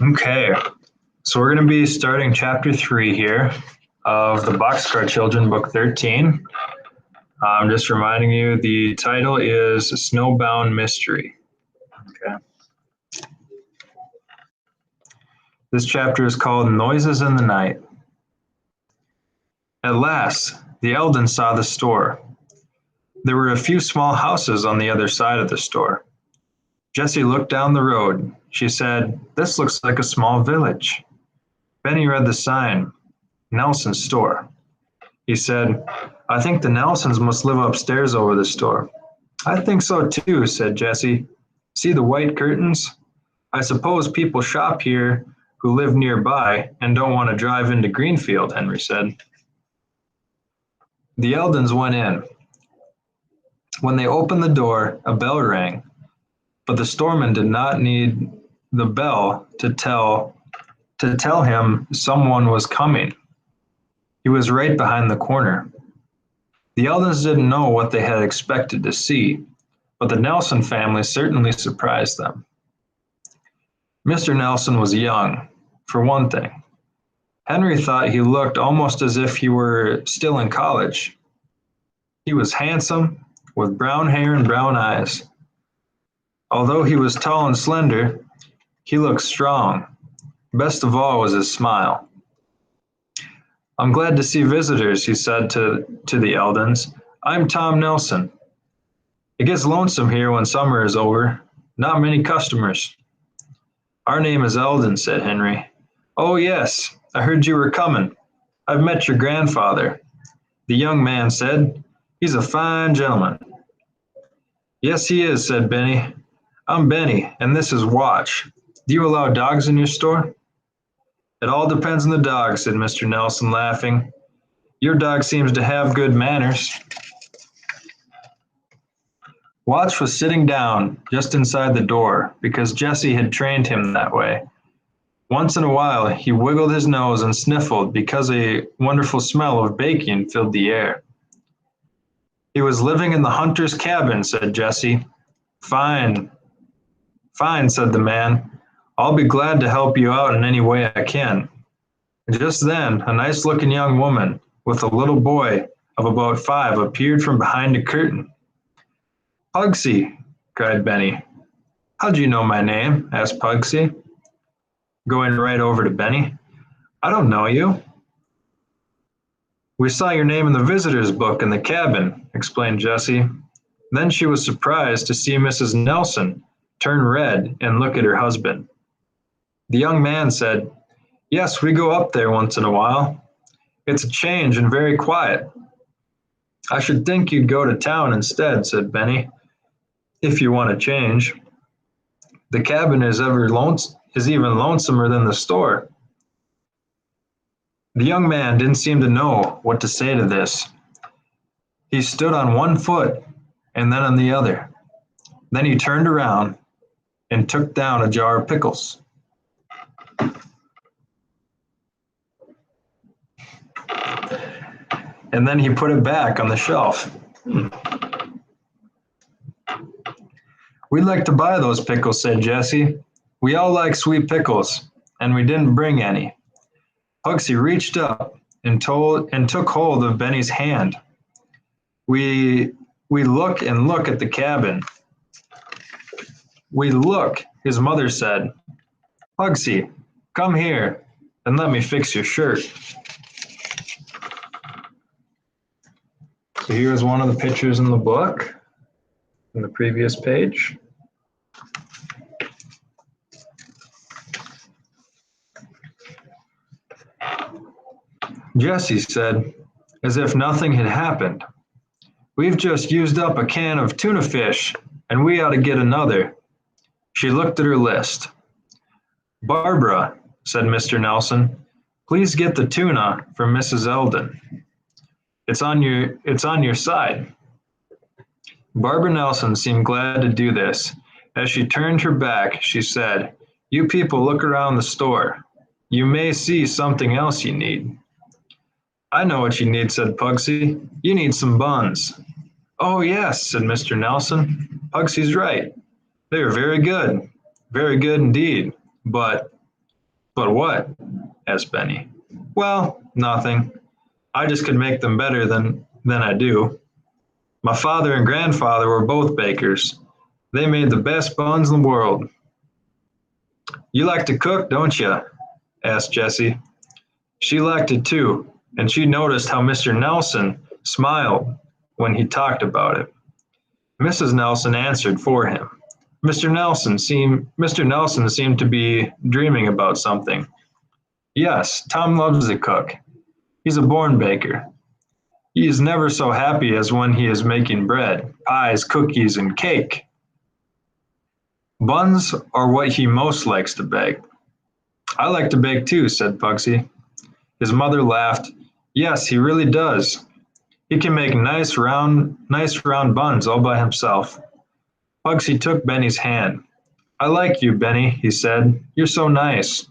Okay, so we're going to be starting chapter 3 here of the Boxcar Children, book 13. I'm just reminding you the title is Snowbound Mystery. Okay. This chapter is called Noises in the Night. At last, the Eldon saw the store. There were a few small houses on the other side of the store. Jessie looked down the road. She said, "This looks like a small village." Benny read the sign, Nelson's store. He said, "I think the Nelsons must live upstairs over the store." "I think so too," said Jessie. "See the white curtains? I suppose people shop here who live nearby and don't want to drive into Greenfield," Henry said. The Eldons went in. When they opened the door, a bell rang, but the storeman did not need the bell to tell him someone was coming. He was right behind the corner. The Eldons didn't know what they had expected to see, but the Nelson family certainly surprised them. Mr. Nelson was young, for one thing. Henry thought he looked almost as if he were still in college. He was handsome, with brown hair and brown eyes. Although he was tall and slender, he looked strong. Best of all was his smile. "I'm glad to see visitors," he said to the Eldons. "I'm Tom Nelson. It gets lonesome here when summer is over. Not many customers." "Our name is Eldon," said Henry. "Oh, yes, I heard you were coming. I've met your grandfather," the young man said. "He's a fine gentleman." "Yes, he is," said Benny. "I'm Benny, and this is Watch. Do you allow dogs in your store?" "It all depends on the dog," said Mr. Nelson, laughing. "Your dog seems to have good manners." Watch was sitting down just inside the door because Jessie had trained him that way. Once in a while, he wiggled his nose and sniffled because a wonderful smell of baking filled the air. "He was living in the hunter's cabin," said Jessie. "Fine, fine," said the man. "I'll be glad to help you out in any way I can." Just then, a nice-looking young woman with a little boy of about 5 appeared from behind a curtain. "Pugsy!" cried Benny. "How'd you know my name?" asked Pugsy, going right over to Benny. "I don't know you." "We saw your name in the visitor's book in the cabin," explained Jessie. Then she was surprised to see Mrs. Nelson turn red and look at her husband. The young man said, "Yes, we go up there once in a while. It's a change and very quiet." "I should think you'd go to town instead," said Benny, "if you want to change. The cabin is even lonesomer than the store." The young man didn't seem to know what to say to this. He stood on one foot and then on the other. Then he turned around and took down a jar of pickles. And then he put it back on the shelf. "We'd like to buy those pickles," said Jessie. "We all like sweet pickles, and we didn't bring any." Pugsy reached up and took hold of Benny's hand. We look and look at the cabin." "We look," his mother said. "Pugsy, come here and let me fix your shirt." So here's one of the pictures in the book, in the previous page. Jessie said, as if nothing had happened, "We've just used up a can of tuna fish, and we ought to get another." She looked at her list. "Barbara," said Mr. Nelson, "please get the tuna for Mrs. Eldon. It's on your side." Barbara Nelson seemed glad to do this. As she turned her back, she said, "You people look around the store. You may see something else you need." "I know what you need," said Pugsy. "You need some buns." "Oh, yes," said Mr. Nelson. "Pugsy's right. They are very good indeed. But But what? Asked Benny. Well, nothing. I just could make them better than I do. My father and grandfather were both bakers. They made the best buns in the world. You like to cook, don't you? Asked Jessie. She liked it too, and she noticed how Mr. Nelson smiled when he talked about it. Mrs. Nelson answered for him. Mr. Nelson seemed to be dreaming about something. Yes, Tom loves to cook. He's a born baker. He is never so happy as when he is making bread, pies, cookies, and cake. Buns are what he most likes to bake. I like to bake too, said Pugsy. His mother laughed. Yes, he really does. He can make nice round buns all by himself. Pugsy took Benny's hand. I like you, Benny, he said. You're so nice.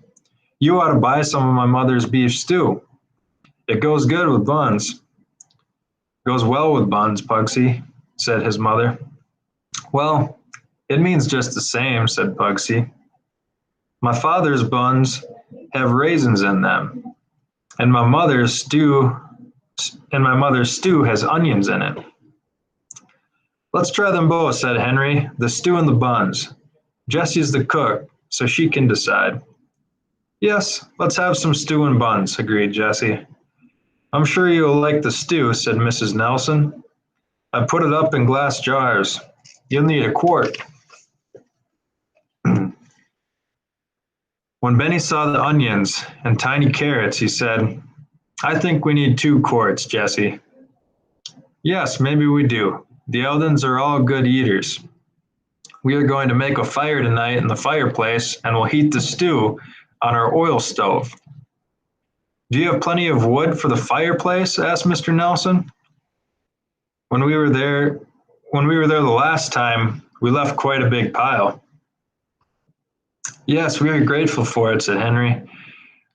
You ought to buy some of my mother's beef stew. It goes good with buns. Goes well with buns, Pugsy, said his mother. Well, it means just the same, said Pugsy. My father's buns have raisins in them, and my mother's stew has onions in it. Let's try them both, said Henry, the stew and the buns. Jessie's the cook, so she can decide. Yes, let's have some stew and buns, agreed Jessie. I'm sure you'll like the stew, said Mrs. Nelson. I put it up in glass jars. You'll need a quart. When Benny saw the onions and tiny carrots, he said, I think we need 2 quarts, Jessie. Yes, maybe we do. The Eldons are all good eaters. We are going to make a fire tonight in the fireplace, and we'll heat the stew on our oil stove. Do you have plenty of wood for the fireplace? Asked Mr. Nelson. When we were there the last time, we left quite a big pile. Yes, we are grateful for it, said Henry.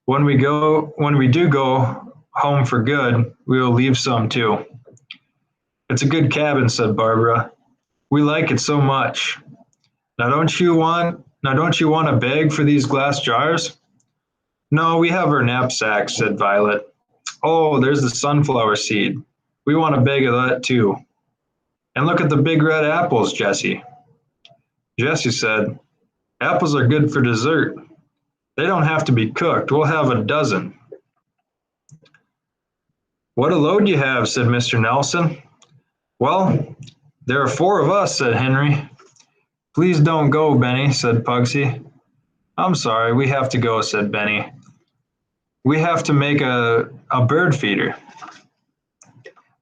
When we do go home for good, we will leave some too. It's a good cabin, said Barbara. We like it so much. Now don't you want a bag for these glass jars? No, we have our knapsacks, said Violet. Oh, there's the sunflower seed. We want a bag of that too. And look at the big red apples, Jessie. Jessie said, apples are good for dessert. They don't have to be cooked. We'll have a dozen. What a load you have, said Mr. Nelson. Well, there are 4 of us, said Henry. Please don't go, Benny, said Pugsy. I'm sorry, we have to go, said Benny. We have to make a bird feeder.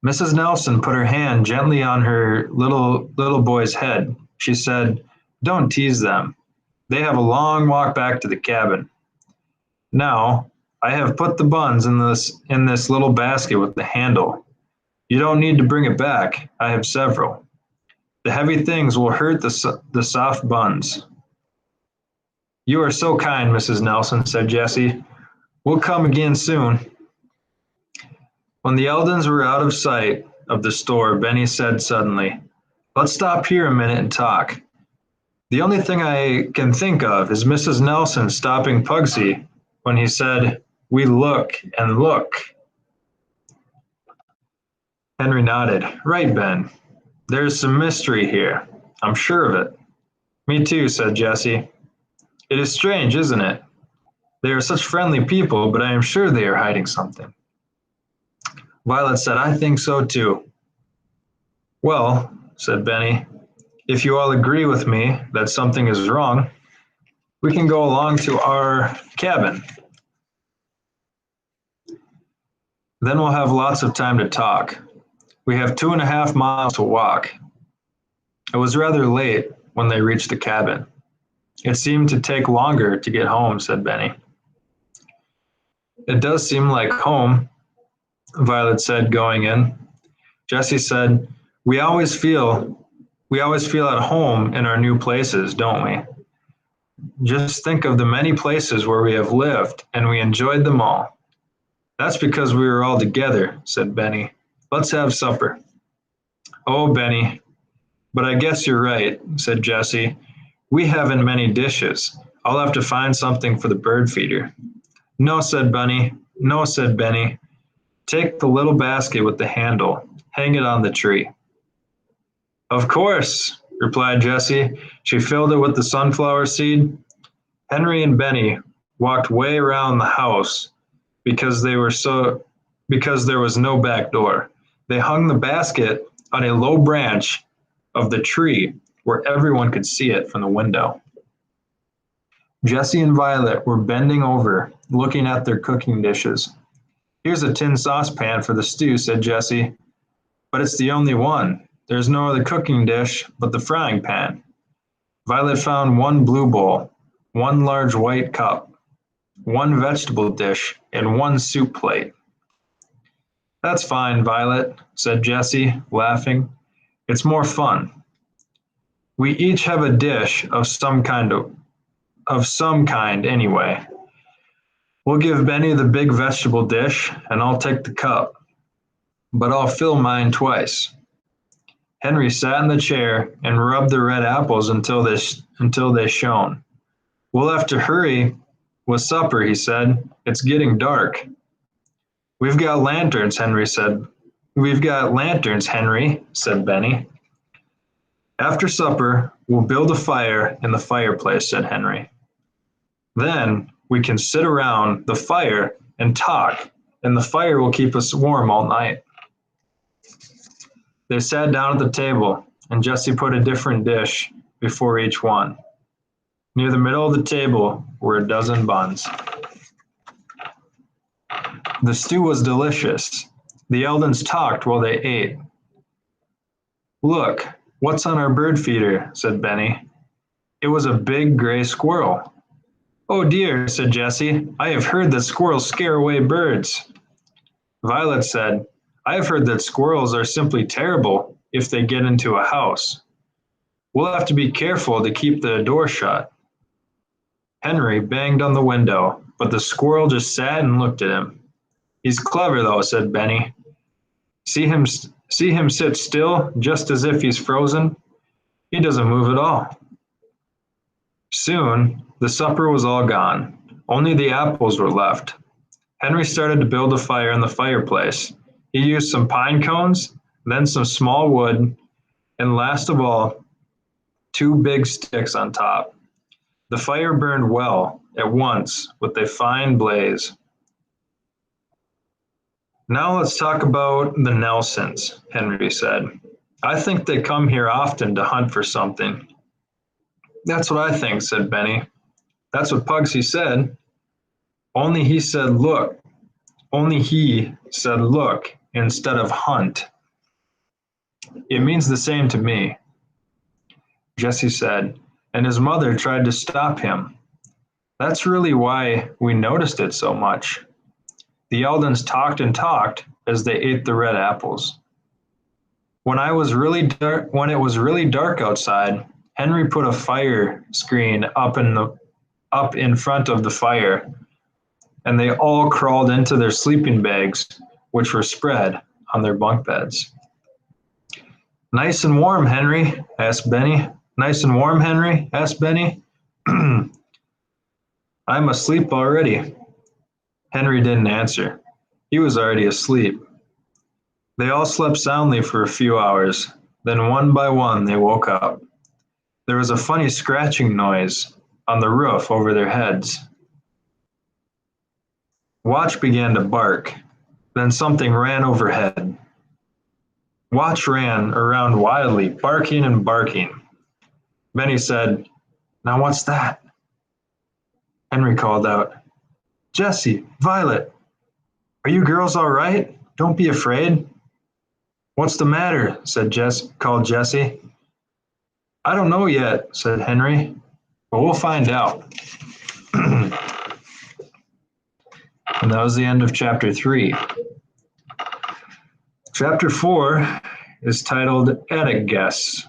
Mrs. Nelson put her hand gently on her little boy's head. She said, don't tease them. They have a long walk back to the cabin. Now, I have put the buns in this little basket with the handle. You don't need to bring it back. I have several. The heavy things will hurt the soft buns. You are so kind, Mrs. Nelson, said Jessie. We'll come again soon. When the Eldons were out of sight of the store, Benny said suddenly, let's stop here a minute and talk. The only thing I can think of is Mrs. Nelson stopping Pugsy when he said, we look and look. Henry nodded. Right, Ben. There's some mystery here. I'm sure of it. Me too, said Jessie. It is strange, isn't it? They are such friendly people, but I am sure they are hiding something. Violet said, I think so too. Well, said Benny, if you all agree with me that something is wrong, we can go along to our cabin. Then we'll have lots of time to talk. We have 2.5 miles to walk. It was rather late when they reached the cabin. It seemed to take longer to get home, said Benny. It does seem like home, Violet said, going in. Jessie said, we always feel at home in our new places, don't we? Just think of the many places where we have lived, and we enjoyed them all. That's because we were all together, said Benny. Let's have supper. Oh, Benny, but I guess you're right, said Jessie. We haven't many dishes. I'll have to find something for the bird feeder. No, said Benny. No, said Benny. Take the little basket with the handle. Hang it on the tree. Of course, replied Jessie. She filled it with the sunflower seed. Henry and Benny walked way around the house because there was no back door. They hung the basket on a low branch of the tree where everyone could see it from the window. Jessie and Violet were bending over, looking at their cooking dishes. Here's a tin saucepan for the stew, said Jessie. But it's the only one. There's no other cooking dish but the frying pan. Violet found one blue bowl, one large white cup, one vegetable dish, and one soup plate. That's fine, Violet, said Jessie, laughing. It's more fun. We each have a dish of some kind anyway. We'll give Benny the big vegetable dish, and I'll take the cup. But I'll fill mine twice. Henry sat in the chair and rubbed the red apples until they shone. We'll have to hurry with supper, he said. It's getting dark. We've got lanterns, Henry said. We've got lanterns, Henry, said Benny. After supper, we'll build a fire in the fireplace, said Henry. Then we can sit around the fire and talk, and the fire will keep us warm all night. They sat down at the table, and Jessie put a different dish before each one. Near the middle of the table were a dozen buns. The stew was delicious. The Eldons talked while they ate. Look, what's on our bird feeder, said Benny. It was a big gray squirrel. Oh dear, said Jessie, I have heard that squirrels scare away birds. Violet said, I have heard that squirrels are simply terrible if they get into a house. We'll have to be careful to keep the door shut. Henry banged on the window, but the squirrel just sat and looked at him. He's clever though, said Benny. See him sit still, just as if he's frozen? He doesn't move at all. Soon, the supper was all gone. Only the apples were left. Henry started to build a fire in the fireplace. He used some pine cones, then some small wood, and last of all, 2 big sticks on top. The fire burned well at once with a fine blaze. Now let's talk about the Nelsons, Henry said. I think they come here often to hunt for something. That's what I think, said Benny. That's what Pugsy said. Only he said look instead of hunt. It means the same to me. Jessie said, and his mother tried to stop him. That's really why we noticed it so much. The Eldons talked and talked as they ate the red apples. When it was really dark outside, Henry put a fire screen up in front of the fire, and they all crawled into their sleeping bags, which were spread on their bunk beds. Nice and warm, Henry, asked Benny. Nice and warm, Henry, asked Benny. I'm asleep already. Henry didn't answer. He was already asleep. They all slept soundly for a few hours. Then one by one they woke up. There was a funny scratching noise on the roof over their heads. Watch began to bark. Then something ran overhead. Watch ran around wildly, barking and barking. Benny said, Now what's that? Henry called out, Jessie, Violet, are you girls all right? Don't be afraid. What's the matter? Called Jessie. I don't know yet, said Henry, but we'll find out. And that was the end of chapter 3. Chapter 4 is titled Attic Guests.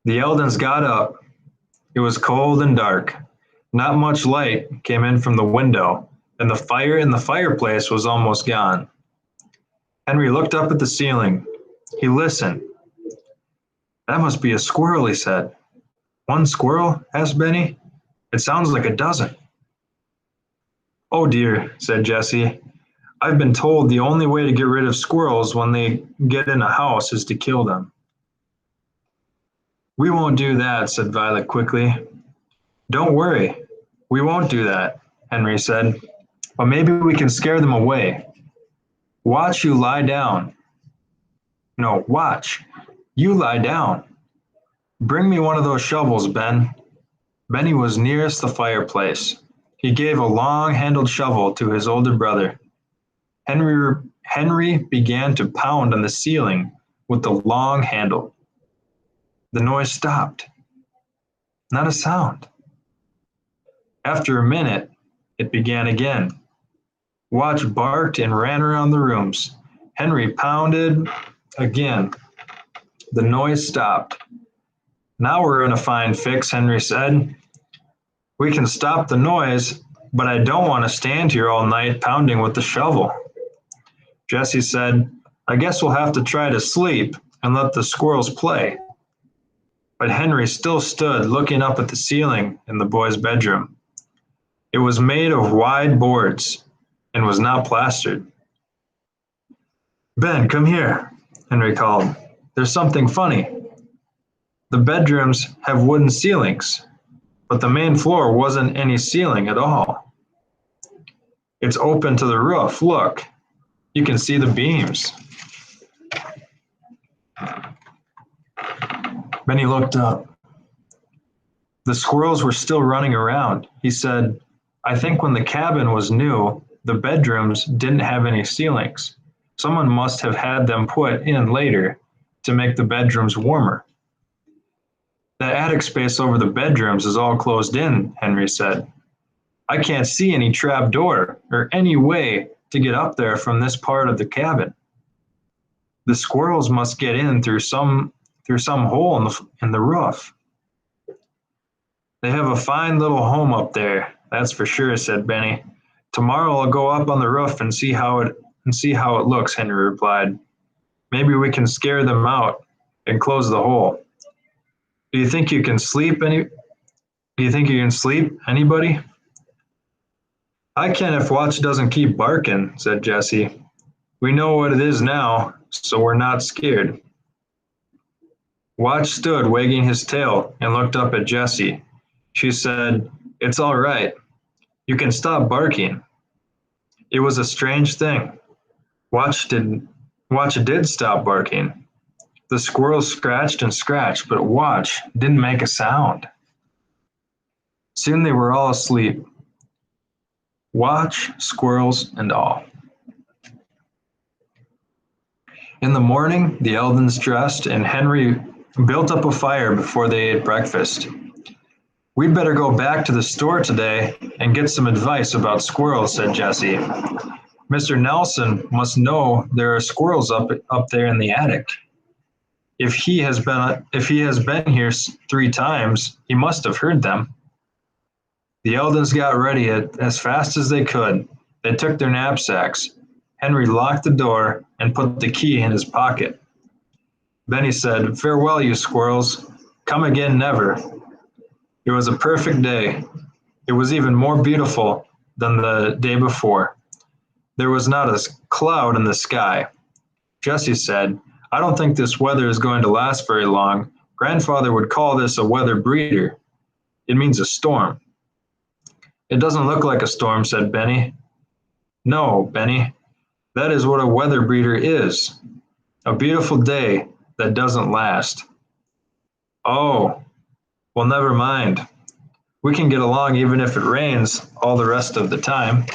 The Eldons got up. It was cold and dark. Not much light came in from the window, and the fire in the fireplace was almost gone. Henry looked up at the ceiling. He listened. That must be a squirrel, he said. One squirrel? Asked Benny. It sounds like a dozen. Oh dear, said Jessie. I've been told the only way to get rid of squirrels when they get in a house is to kill them. We won't do that, said Violet quickly. Don't worry, we won't do that, Henry said. But maybe we can scare them away. Watch you lie down. No, watch. You lie down. Bring me one of those shovels, Ben. Benny was nearest the fireplace. He gave a long-handled shovel to his older brother. Henry began to pound on the ceiling with the long handle. The noise stopped. Not a sound. After a minute, it began again. Watch barked and ran around the rooms. Henry pounded again. The noise stopped. Now we're in a fine fix, Henry said. We can stop the noise, but I don't want to stand here all night pounding with the shovel. Jessie said, I guess we'll have to try to sleep and let the squirrels play. But Henry still stood looking up at the ceiling in the boys' bedroom. It was made of wide boards and was not plastered. Ben, come here, Henry called. There's something funny. The bedrooms have wooden ceilings, but the main floor wasn't any ceiling at all. It's open to the roof. Look, you can see the beams. Benny looked up. The squirrels were still running around. He said, I think when the cabin was new, the bedrooms didn't have any ceilings. Someone must have had them put in later to make the bedrooms warmer. The attic space over the bedrooms is all closed in, Henry said. I can't see any trap door or any way to get up there from this part of the cabin. The squirrels must get in through some hole in the roof. They have a fine little home up there, that's for sure, said Benny. Tomorrow I'll go up on the roof and see how it looks, Henry replied. Maybe we can scare them out and close the hole. Do you think you can sleep, anybody? I can if Watch doesn't keep barking, said Jessie. We know what it is now, so we're not scared. Watch stood wagging his tail and looked up at Jessie. She said, It's all right. You can stop barking. It was a strange thing. Watch did stop barking. The squirrels scratched and scratched, but Watch didn't make a sound. Soon they were all asleep. Watch, squirrels, and all. In the morning, the Eldons dressed, and Henry built up a fire before they ate breakfast. We'd better go back to the store today and get some advice about squirrels, said Jessie. Mr. Nelson must know there are squirrels up there in the attic. If he has been here 3 times, he must have heard them. The Eldons got ready as fast as they could. They took their knapsacks. Henry locked the door and put the key in his pocket. Benny said, Farewell, you squirrels. Come again never. It was a perfect day. It was even more beautiful than the day before. There was not a cloud in the sky. Jessie said, I don't think this weather is going to last very long. Grandfather would call this a weather breeder. It means a storm. It doesn't look like a storm, said Benny. No, Benny, that is what a weather breeder is. A beautiful day that doesn't last. Oh, well, never mind. We can get along even if it rains all the rest of the time.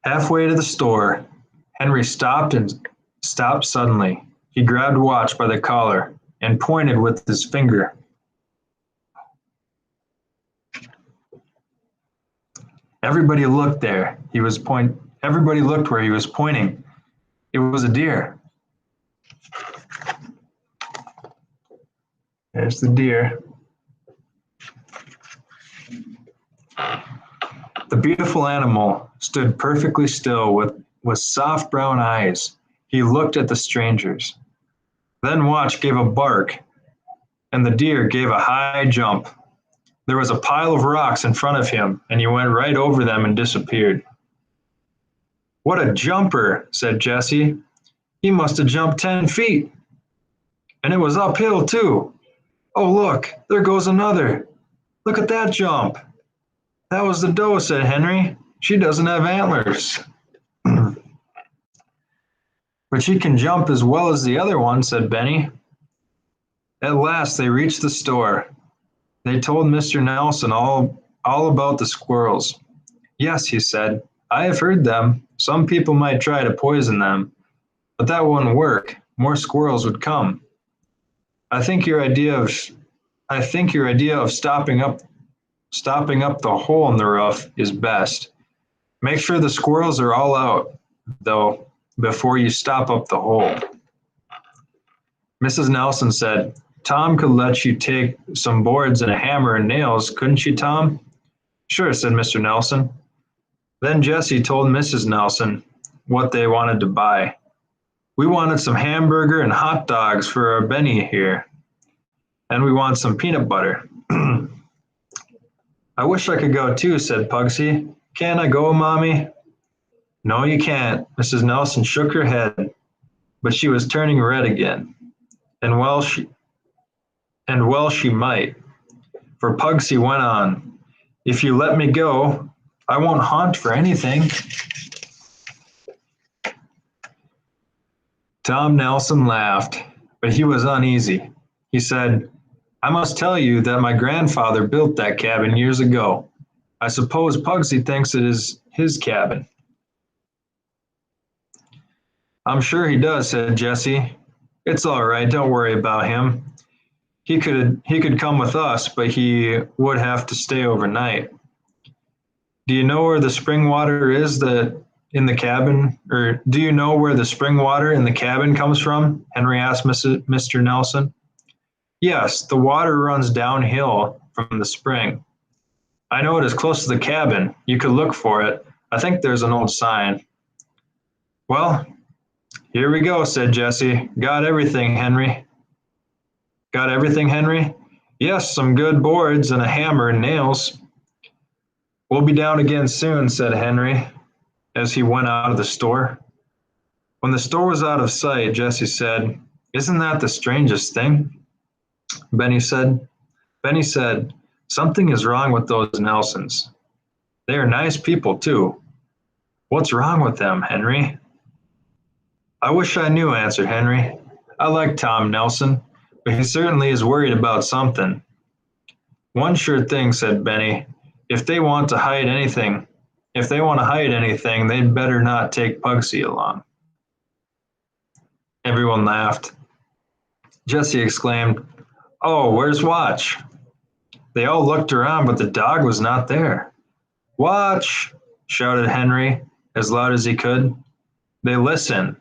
Halfway to the store, Henry stopped suddenly. He grabbed Watch by the collar and pointed with his finger. Everybody looked there. Everybody looked where he was pointing. It was a deer. There's the deer. The beautiful animal stood perfectly still with soft brown eyes. He looked at the strangers. Then Watch gave a bark, and the deer gave a high jump. There was a pile of rocks in front of him, and he went right over them and disappeared. What a jumper, said Jesse. He must have jumped 10 feet. And it was uphill, too. Oh, look, there goes another. Look at that jump. That was the doe, said Henry. She doesn't have antlers. But she can jump as well as the other one, said Benny. At last they reached the store. They told Mr. Nelson all about the squirrels. Yes, he said, I have heard them. Some people might try to poison them, but that wouldn't work. More squirrels would come. I think your idea of stopping up the hole in the roof is best. Make sure the squirrels are all out, though, before you stop up the hole. Mrs. Nelson said, Tom could let you take some boards and a hammer and nails, couldn't you, Tom? Sure, said Mr. Nelson. Then Jesse told Mrs. Nelson what they wanted to buy. We wanted some hamburger and hot dogs for our Benny here, and we want some peanut butter. I wish I could go too, said Pugsy. Can't I go, Mommy? No, you can't. Mrs. Nelson shook her head, but she was turning red again. And well she might, for Pugsy went on. If you let me go, I won't haunt for anything. Tom Nelson laughed, but he was uneasy. He said, I must tell you that my grandfather built that cabin years ago. I suppose Pugsy thinks it is his cabin. I'm sure he does, said Jesse. It's all right, don't worry about him. He could come with us, but he would have to stay overnight. Do you know where the spring water is in the cabin? Or do you know where the spring water in the cabin comes from? Henry asked Mr. Nelson. Yes, the water runs downhill from the spring. I know it is close to the cabin. You could look for it. I think there's an old sign. Well, here we go, said Jesse. Got everything, Henry. Got everything, Henry? Yes, some good boards and a hammer and nails. We'll be down again soon, said Henry, as he went out of the store. When the store was out of sight, Jesse said, Isn't that the strangest thing? Benny said, Something is wrong with those Nelsons. They are nice people, too. What's wrong with them, Henry? I wish I knew, answered Henry. I like Tom Nelson, but he certainly is worried about something. One sure thing, said Benny. If they want to hide anything, they'd better not take Pugsy along. Everyone laughed. Jesse exclaimed, Oh, where's Watch? They all looked around, but the dog was not there. Watch, shouted Henry as loud as he could. They listened.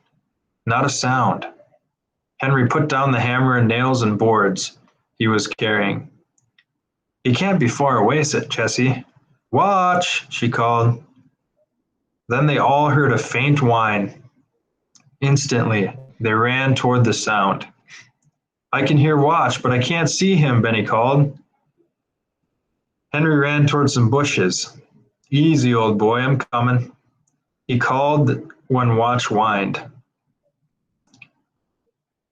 Not a sound. Henry put down the hammer and nails and boards he was carrying. He can't be far away, said Jessie. Watch, she called. Then they all heard a faint whine. Instantly, they ran toward the sound. I can hear Watch, but I can't see him, Benny called. Henry ran toward some bushes. Easy, old boy, I'm coming. He called when Watch whined.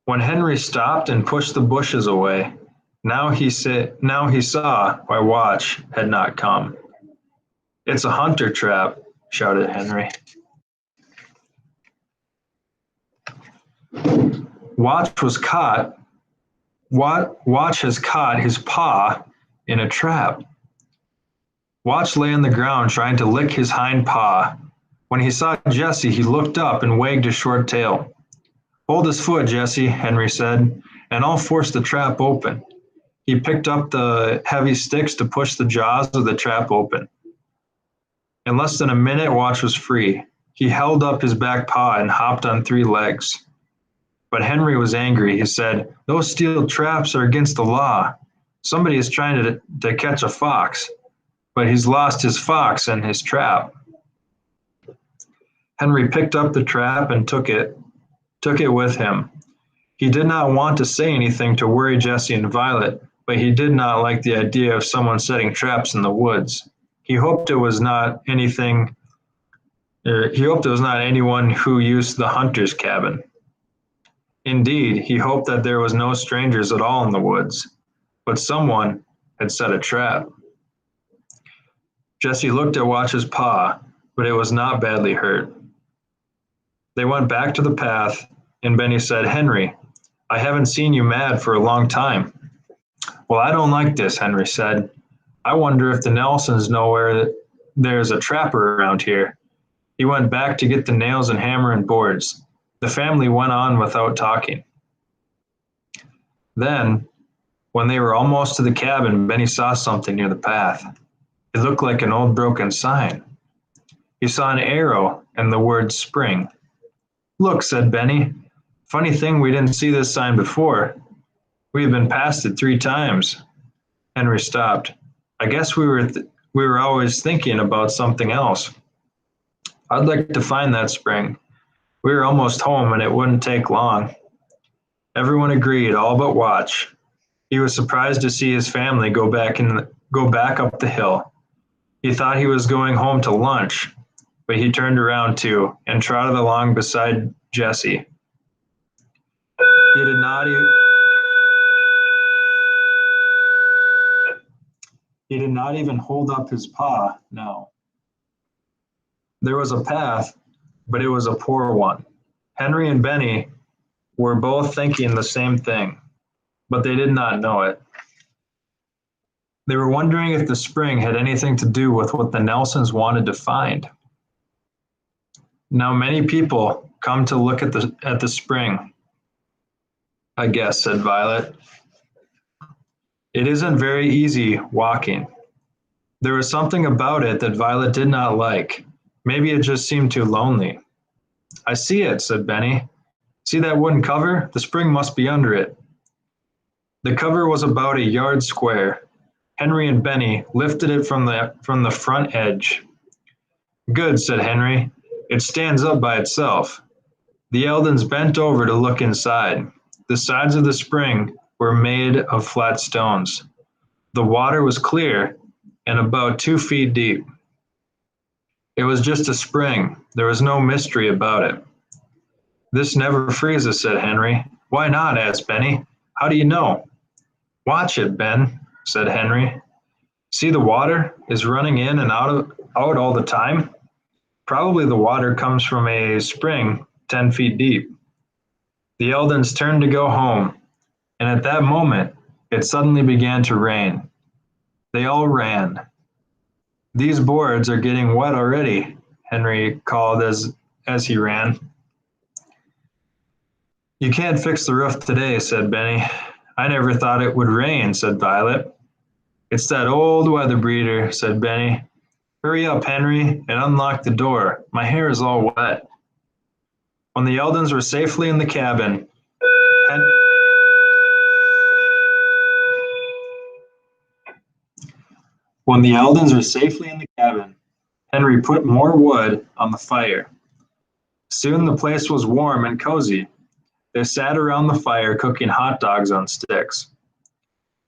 When Henry stopped and pushed the bushes away, now he saw why Watch had not come. It's a hunter trap, shouted Henry. Watch has caught his paw in a trap. Watch lay on the ground trying to lick his hind paw. When he saw Jesse, he looked up and wagged his short tail. Hold his foot, Jesse, Henry said, and I'll force the trap open. He picked up the heavy sticks to push the jaws of the trap open. In less than a minute, Watch was free. He held up his back paw and hopped on 3 legs. But Henry was angry. He said, Those steel traps are against the law. Somebody is trying to catch a fox, but he's lost his fox and his trap. Henry picked up the trap and took it took it with him. He did not want to say anything to worry Jesse and Violet, but he did not like the idea of someone setting traps in the woods. He hoped it was not anything. He hoped it was not anyone who used the hunter's cabin. Indeed, he hoped that there was no strangers at all in the woods, but someone had set a trap. Jesse looked at Watch's paw, but it was not badly hurt. They went back to the path, and Benny said, "Henry, I haven't seen you mad for a long time." "Well, I don't like this," Henry said. "I wonder if the Nelsons know where there's a trapper around here." He went back to get the nails and hammer and boards. The family went on without talking. Then, when they were almost to the cabin, Benny saw something near the path. It looked like an old broken sign. He saw an arrow and the word spring. "Look," said Benny. "Funny thing we didn't see this sign before. We've been past it 3 times. Henry stopped. "I guess we were always thinking about something else." "I'd like to find that spring. We were almost home and it wouldn't take long." Everyone agreed, all but Watch. He was surprised to see his family go back up the hill. He thought he was going home to lunch, but he turned around too and trotted along beside Jesse. He did not even hold up his paw now. There was a path, but it was a poor one. Henry and Benny were both thinking the same thing, but they did not know it. They were wondering if the spring had anything to do with what the Nelsons wanted to find. "Now many people come to look at the spring, I guess," said Violet. "It isn't very easy walking." There was something about it that Violet did not like. Maybe it just seemed too lonely. "I see it," said Benny. "See that wooden cover? The spring must be under it." The cover was about a yard square. Henry and Benny lifted it from the front edge. "Good," said Henry. "It stands up by itself." The Eldons bent over to look inside. The sides of the spring were made of flat stones. The water was clear and about 2 feet deep. It was just a spring. There was no mystery about it. "This never freezes," said Henry. "Why not?" asked Benny. "How do you know?" "Watch it, Ben," said Henry. "See, the water is running in and out all the time. Probably the water comes from a spring 10 feet deep." The Eldons turned to go home, and at that moment, it suddenly began to rain. They all ran. "These boards are getting wet already," Henry called as he ran. "You can't fix the roof today," said Benny. "I never thought it would rain," said Violet. "It's that old weather breeder," said Benny. "Hurry up, Henry, and unlock the door. My hair is all wet." When the Eldons were safely in the cabin, Henry put more wood on the fire. Soon the place was warm and cozy. They sat around the fire cooking hot dogs on sticks.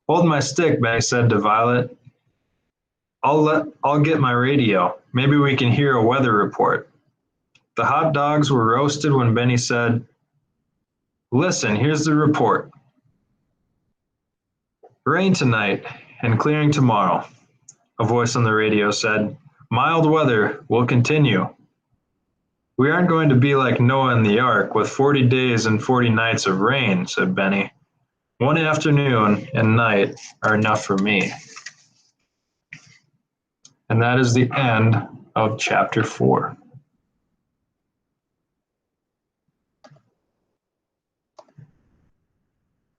"Hold my stick," Benny said to Violet. I'll get my radio. Maybe we can hear a weather report." The hot dogs were roasted when Benny said, "Listen, here's the report. Rain tonight and clearing tomorrow." A voice on the radio said, "Mild weather will continue." "We aren't going to be like Noah and the Ark with 40 days and 40 nights of rain," said Benny. "One afternoon and night are enough for me." And that is the end of chapter 4.